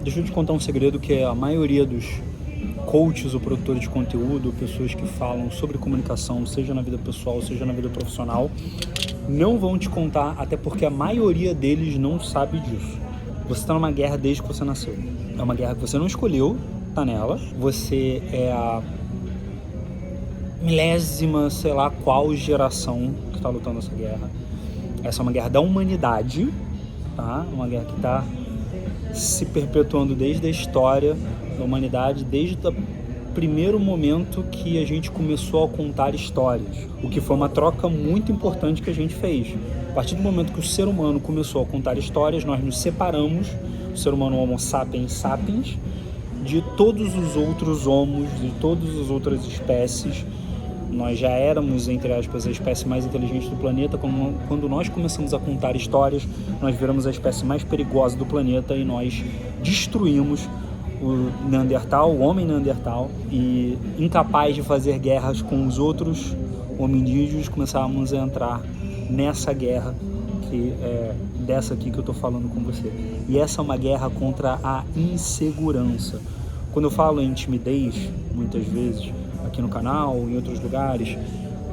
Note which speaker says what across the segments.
Speaker 1: Deixa eu te contar um segredo que a maioria dos coaches ou produtores de conteúdo, pessoas que falam sobre comunicação, seja na vida pessoal, seja na vida profissional, não vão te contar, até porque a maioria deles não sabe disso. Você está numa guerra desde que você nasceu. É uma guerra que você não escolheu, tá nela. Você é a milésima, sei lá qual geração que está lutando essa guerra. Essa é uma guerra da humanidade, tá? Uma guerra que está se perpetuando desde a história da humanidade, desde o primeiro momento que a gente começou a contar histórias, o que foi uma troca muito importante que a gente fez. A partir do momento que o ser humano começou a contar histórias, nós nos separamos, o ser humano Homo sapiens sapiens, de todos os outros homos, de todas as outras espécies. Nós já éramos, entre aspas, a espécie mais inteligente do planeta. Quando nós começamos a contar histórias, nós viramos a espécie mais perigosa do planeta e nós destruímos o Neandertal, o homem Neandertal, e incapaz de fazer guerras com os outros hominídeos, começávamos a entrar nessa guerra que é dessa aqui que eu estou falando com você. E essa é uma guerra contra a insegurança. Quando eu falo em timidez, muitas vezes, aqui no canal, em outros lugares,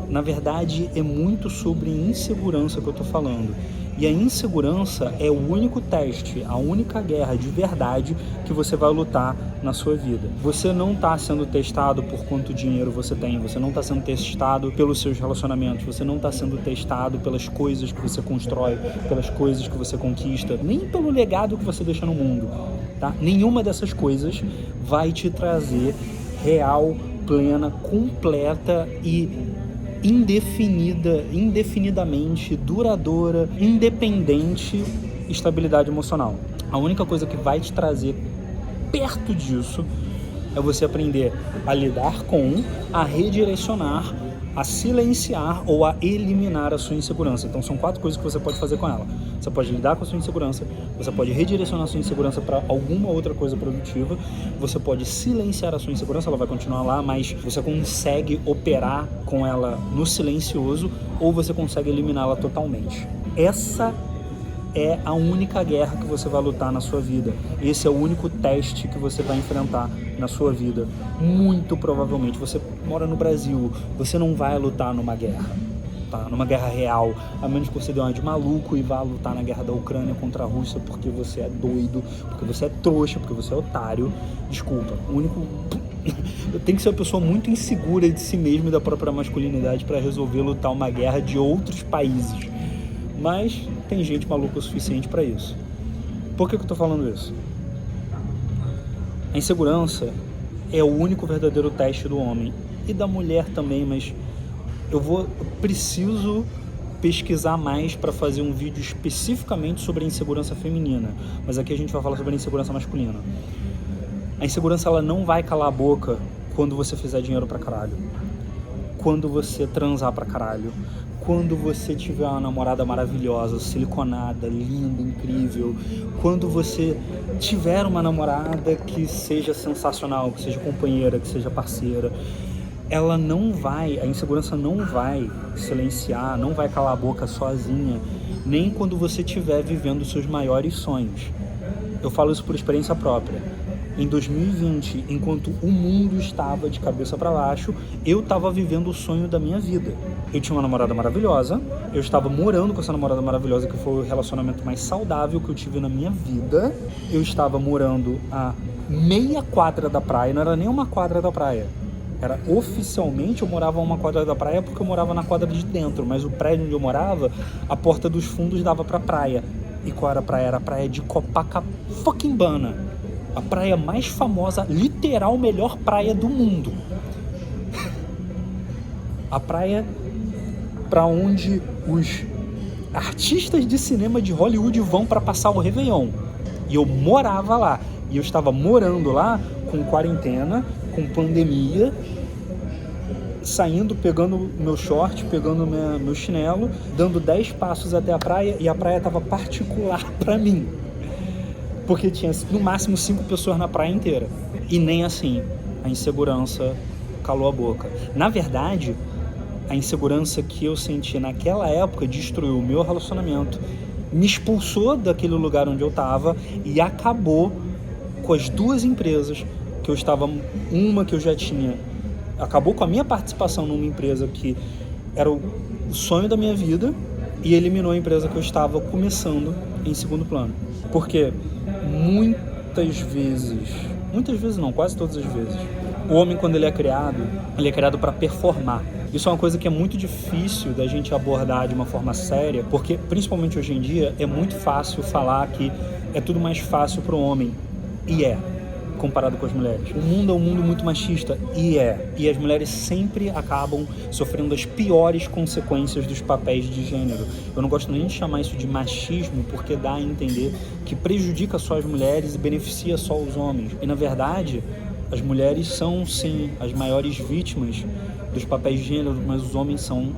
Speaker 1: na verdade é muito sobre insegurança que eu estou falando. E a insegurança é o único teste, a única guerra de verdade que você vai lutar na sua vida. Você não está sendo testado por quanto dinheiro você tem, você não está sendo testado pelos seus relacionamentos, você não está sendo testado pelas coisas que você constrói, pelas coisas que você conquista, nem pelo legado que você deixa no mundo, tá? Nenhuma dessas coisas vai te trazer real, plena, completa e indefinidamente duradoura, independente estabilidade emocional. A única coisa que vai te trazer perto disso é você aprender a lidar com, a redirecionar, a silenciar ou a eliminar a sua insegurança. Então são 4 coisas que você pode fazer com ela. Você pode lidar com a sua insegurança, você pode redirecionar a sua insegurança para alguma outra coisa produtiva, você pode silenciar a sua insegurança, ela vai continuar lá, mas você consegue operar com ela no silencioso ou você consegue eliminá-la totalmente. Essa é a única guerra que você vai lutar na sua vida. Esse é o único teste que você vai enfrentar na sua vida. Muito provavelmente, você mora no Brasil, você não vai lutar numa guerra, tá? Numa guerra real, a menos que você dê uma de maluco e vá lutar na guerra da Ucrânia contra a Rússia porque você é doido, porque você é trouxa, porque você é otário. Desculpa, o único... Tem que ser uma pessoa muito insegura de si mesmo e da própria masculinidade para resolver lutar uma guerra de outros países. Mas tem gente maluca o suficiente para isso. Por que eu tô falando isso? A insegurança é o único verdadeiro teste do homem e da mulher também, mas eu preciso pesquisar mais para fazer um vídeo especificamente sobre a insegurança feminina, mas aqui a gente vai falar sobre a insegurança masculina. A insegurança, ela não vai calar a boca quando você fizer dinheiro pra caralho, quando você transar pra caralho, quando você tiver uma namorada maravilhosa, siliconada, linda, incrível, quando você tiver uma namorada que seja sensacional, que seja companheira, que seja parceira, a insegurança não vai silenciar, não vai calar a boca sozinha, nem quando você estiver vivendo os seus maiores sonhos. Eu falo isso por experiência própria. Em 2020, enquanto o mundo estava de cabeça para baixo, eu estava vivendo o sonho da minha vida. Eu tinha uma namorada maravilhosa, eu estava morando com essa namorada maravilhosa, que foi o relacionamento mais saudável que eu tive na minha vida. Eu estava morando a meia quadra da praia, não era nem uma quadra da praia. Era oficialmente, eu morava a uma quadra da praia porque eu morava na quadra de dentro, mas o prédio onde eu morava, a porta dos fundos dava pra praia. E qual era a praia? Era a praia de Copacabana. A praia mais famosa, literal melhor praia do mundo. A praia para onde os artistas de cinema de Hollywood vão para passar o Réveillon. E eu morava lá. E eu estava morando lá com quarentena, com pandemia, saindo, pegando meu short, pegando meu chinelo, dando 10 passos até a praia, e a praia estava particular para mim. Porque tinha no máximo 5 pessoas na praia inteira. E nem assim, a insegurança calou a boca. Na verdade, a insegurança que eu senti naquela época destruiu o meu relacionamento, me expulsou daquele lugar onde eu estava e acabou com as 2 empresas que eu estava, uma que eu já tinha, acabou com a minha participação numa empresa que era o sonho da minha vida e eliminou a empresa que eu estava começando em segundo plano. Porque muitas vezes não, quase todas as vezes, o homem, quando ele é criado para performar. Isso é uma coisa que é muito difícil da gente abordar de uma forma séria, porque, principalmente hoje em dia, é muito fácil falar que é tudo mais fácil para o homem. E comparado com as mulheres. O mundo é um mundo muito machista, e as mulheres sempre acabam sofrendo as piores consequências dos papéis de gênero. Eu não gosto nem de chamar isso de machismo, porque dá a entender que prejudica só as mulheres e beneficia só os homens. E, na verdade, as mulheres são, sim, as maiores vítimas dos papéis de gênero, mas os homens são,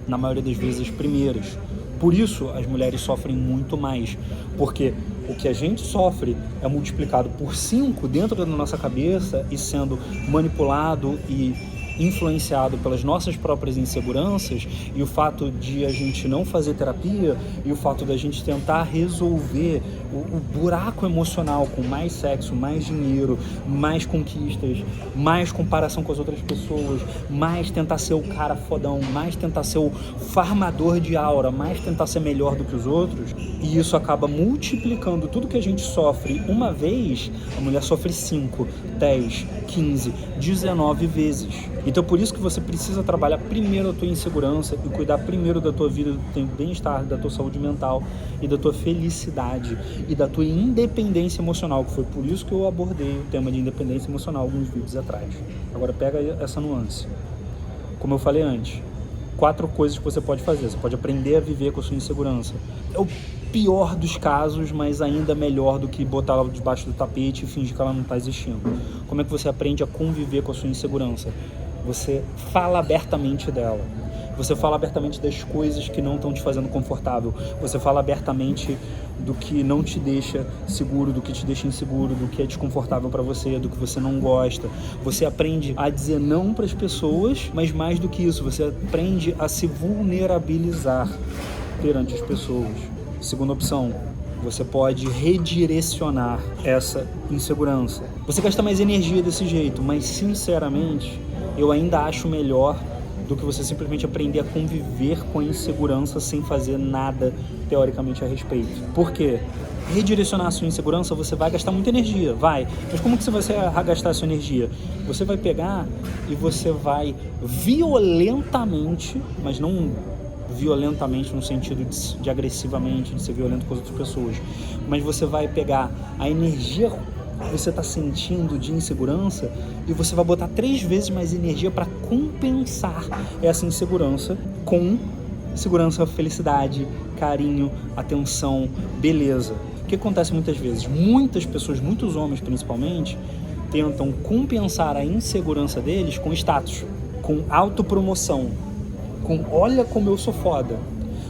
Speaker 1: na maioria das vezes, as primeiras. Por isso, as mulheres sofrem muito mais, porque o que a gente sofre é multiplicado por 5 dentro da nossa cabeça e sendo manipulado e influenciado pelas nossas próprias inseguranças, e o fato de a gente não fazer terapia e o fato da gente tentar resolver o buraco emocional com mais sexo, mais dinheiro, mais conquistas, mais comparação com as outras pessoas, mais tentar ser o cara fodão, mais tentar ser o farmador de aura, mais tentar ser melhor do que os outros, e isso acaba multiplicando tudo que a gente sofre uma vez, a mulher sofre 5, 10, 15, 19 vezes. Então, por isso que você precisa trabalhar primeiro a tua insegurança e cuidar primeiro da tua vida, do teu bem-estar, da tua saúde mental e da tua felicidade e da tua independência emocional, que foi por isso que eu abordei o tema de independência emocional alguns vídeos atrás. Agora pega essa nuance. Como eu falei antes, 4 coisas que você pode fazer. Você pode aprender a viver com a sua insegurança. É o pior dos casos, mas ainda melhor do que botar ela debaixo do tapete e fingir que ela não está existindo. Como é que você aprende a conviver com a sua insegurança? Você fala abertamente dela. Você fala abertamente das coisas que não estão te fazendo confortável. Você fala abertamente do que não te deixa seguro, do que te deixa inseguro, do que é desconfortável para você, do que você não gosta. Você aprende a dizer não para as pessoas, mas mais do que isso, você aprende a se vulnerabilizar perante as pessoas. Segunda opção, você pode redirecionar essa insegurança. Você gasta mais energia desse jeito, mas sinceramente, eu ainda acho melhor do que você simplesmente aprender a conviver com a insegurança sem fazer nada teoricamente a respeito. Por quê? Redirecionar a sua insegurança, você vai gastar muita energia, vai. Mas como que você vai gastar a sua energia? Você vai pegar e você vai violentamente, mas não violentamente no sentido de agressivamente, de ser violento com as outras pessoas, mas você vai pegar a energia que você está sentindo de insegurança e você vai botar 3 vezes mais energia para compensar essa insegurança com segurança, felicidade, carinho, atenção, beleza. O que acontece muitas vezes? Muitas pessoas, muitos homens principalmente, tentam compensar a insegurança deles com status, com autopromoção, com olha como eu sou foda.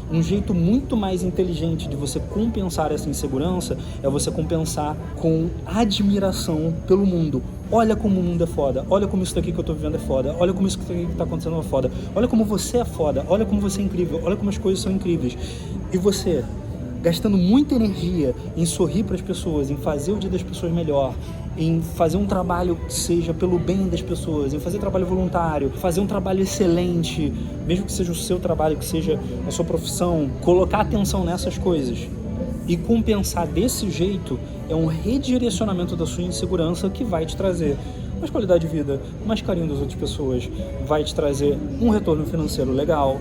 Speaker 1: Um jeito muito mais inteligente de você compensar essa insegurança é você compensar com admiração pelo mundo. Olha como o mundo é foda, olha como isso daqui que eu tô vivendo é foda, olha como isso daqui que tá acontecendo é foda, olha como você é foda, olha como você é incrível, olha como as coisas são incríveis. E você, gastando muita energia em sorrir para as pessoas, em fazer o dia das pessoas melhor, em fazer um trabalho que seja pelo bem das pessoas, em fazer trabalho voluntário, fazer um trabalho excelente, mesmo que seja o seu trabalho, que seja a sua profissão, colocar atenção nessas coisas e compensar desse jeito é um redirecionamento da sua insegurança que vai te trazer mais qualidade de vida, mais carinho das outras pessoas, vai te trazer um retorno financeiro legal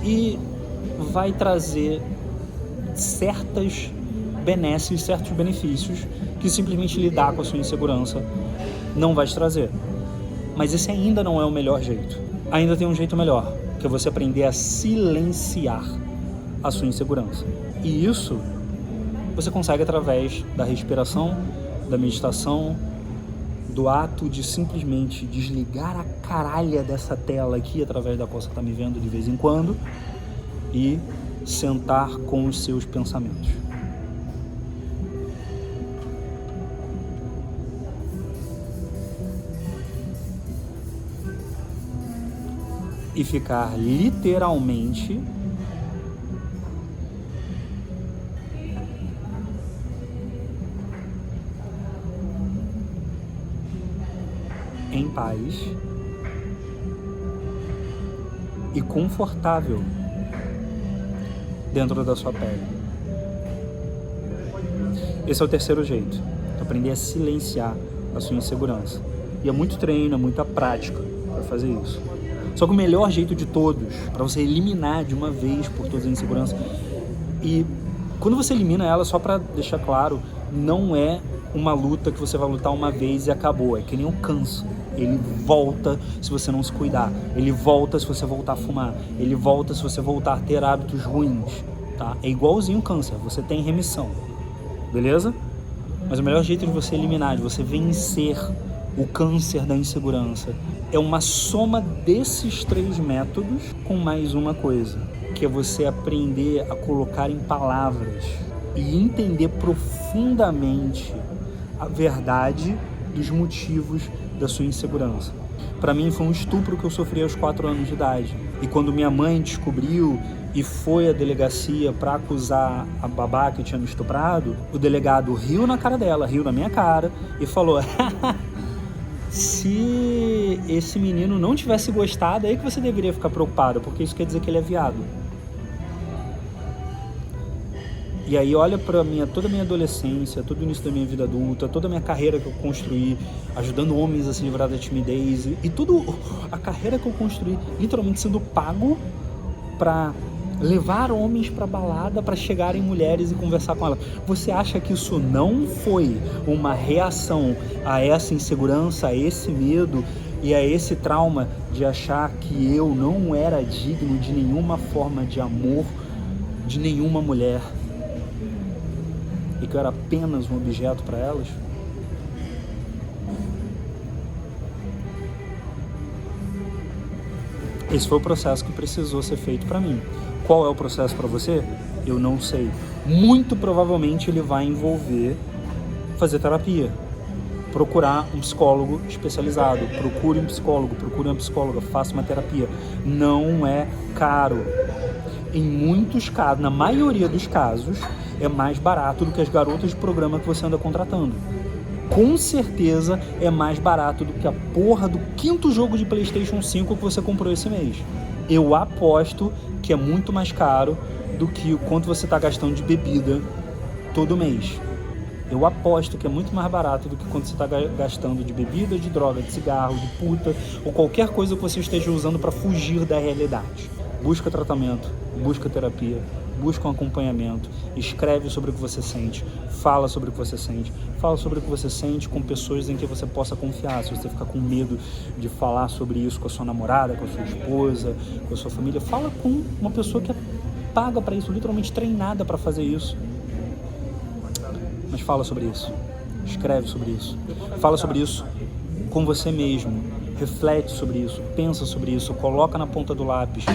Speaker 1: e vai trazer certas benesses, certos benefícios que simplesmente lidar com a sua insegurança não vai te trazer. Mas esse ainda não é o melhor jeito. Ainda tem um jeito melhor, que é você aprender a silenciar a sua insegurança. E isso você consegue através da respiração, da meditação, do ato de simplesmente desligar a caralha dessa tela aqui, através da qual você está me vendo de vez em quando, e sentar com os seus pensamentos. E ficar literalmente em paz e confortável dentro da sua pele. Esse é o terceiro jeito, aprender a silenciar a sua insegurança. E é muito treino, é muita prática para fazer isso. Só que o melhor jeito de todos, para você eliminar de uma vez por todas a insegurança, e quando você elimina ela, só para deixar claro, não é uma luta que você vai lutar uma vez e acabou, é que nem um câncer. Ele volta se você não se cuidar, ele volta se você voltar a fumar, ele volta se você voltar a ter hábitos ruins, tá? É igualzinho o câncer, você tem remissão, beleza? Mas o melhor jeito de você eliminar, de você vencer o câncer da insegurança, é uma soma desses 3 métodos com mais uma coisa, que é você aprender a colocar em palavras e entender profundamente a verdade dos motivos da sua insegurança. Para mim foi um estupro que eu sofri aos 4 anos de idade. E quando minha mãe descobriu e foi à delegacia para acusar a babá que tinha me estuprado, o delegado riu na cara dela, riu na minha cara e falou: se esse menino não tivesse gostado, é aí que você deveria ficar preocupado, porque isso quer dizer que ele é viado. E aí olha para toda a minha adolescência, todo o início da minha vida adulta, toda a minha carreira que eu construí, ajudando homens a se livrar da timidez, e toda a carreira que eu construí, literalmente sendo pago para levar homens para balada, para chegarem mulheres e conversar com elas. Você acha que isso não foi uma reação a essa insegurança, a esse medo e a esse trauma de achar que eu não era digno de nenhuma forma de amor de nenhuma mulher e que eu era apenas um objeto para elas? Esse foi o processo que precisou ser feito para mim. Qual é o processo para você? Eu não sei. Muito provavelmente ele vai envolver fazer terapia, procurar um psicólogo especializado, procure um psicólogo, procure uma psicóloga, faça uma terapia. Não é caro. Em muitos casos, na maioria dos casos, é mais barato do que as garotas de programa que você anda contratando. Com certeza é mais barato do que a porra do 5º jogo de PlayStation 5 que você comprou esse mês. Eu aposto que é muito mais caro do que o quanto você está gastando de bebida todo mês. Eu aposto que é muito mais barato do que quanto você está gastando de bebida, de droga, de cigarro, de puta ou qualquer coisa que você esteja usando para fugir da realidade. Busca tratamento, busca terapia, busca um acompanhamento, escreve sobre o que você sente, fala sobre o que você sente, fala sobre o que você sente com pessoas em que você possa confiar. Se você ficar com medo de falar sobre isso com a sua namorada, com a sua esposa, com a sua família, fala com uma pessoa que é paga para isso, literalmente treinada para fazer isso. Mas fala sobre isso, escreve sobre isso, fala sobre isso com você mesmo, reflete sobre isso, pensa sobre isso, coloca na ponta do lápis,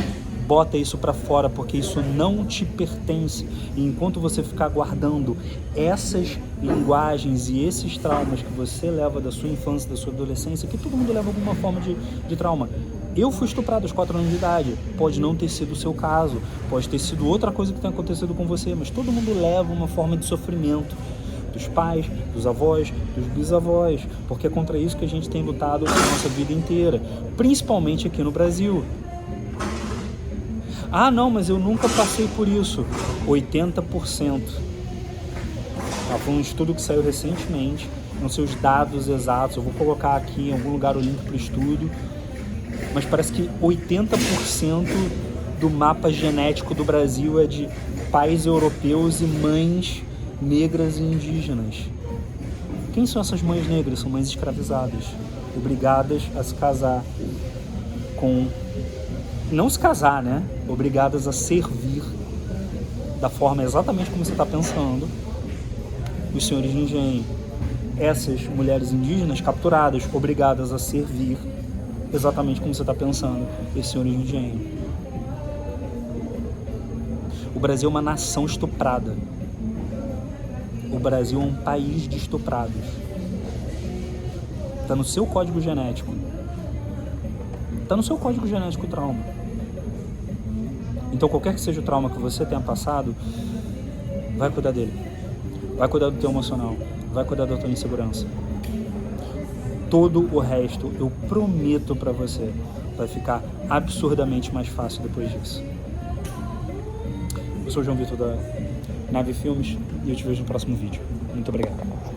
Speaker 1: bota isso para fora, porque isso não te pertence. E enquanto você ficar guardando essas linguagens e esses traumas que você leva da sua infância, da sua adolescência, que todo mundo leva alguma forma de trauma. Eu fui estuprado aos 4 anos de idade, pode não ter sido o seu caso, pode ter sido outra coisa que tenha acontecido com você, mas todo mundo leva uma forma de sofrimento, dos pais, dos avós, dos bisavós, porque é contra isso que a gente tem lutado a nossa vida inteira, principalmente aqui no Brasil. Ah, não, mas eu nunca passei por isso. 80%. Foi um estudo que saiu recentemente, não sei os dados exatos, eu vou colocar aqui em algum lugar o link para o estudo, mas parece que 80% do mapa genético do Brasil é de pais europeus e mães negras e indígenas. Quem são essas mães negras? São mães escravizadas, obrigadas a se casar com... Não se casar, né? Obrigadas a servir da forma exatamente como você está pensando os senhores de engenho. Essas mulheres indígenas capturadas, obrigadas a servir exatamente como você está pensando esses senhores de engenho. O Brasil é uma nação estuprada. O Brasil é um país de estuprados. Está no seu código genético. Está no seu código genético o trauma. Então, qualquer que seja o trauma que você tenha passado, vai cuidar dele. Vai cuidar do teu emocional. Vai cuidar da tua insegurança. todo o resto, eu prometo pra você, vai ficar absurdamente mais fácil depois disso. Eu sou o João Vitor da Nave Filmes e eu te vejo no próximo vídeo. Muito obrigado.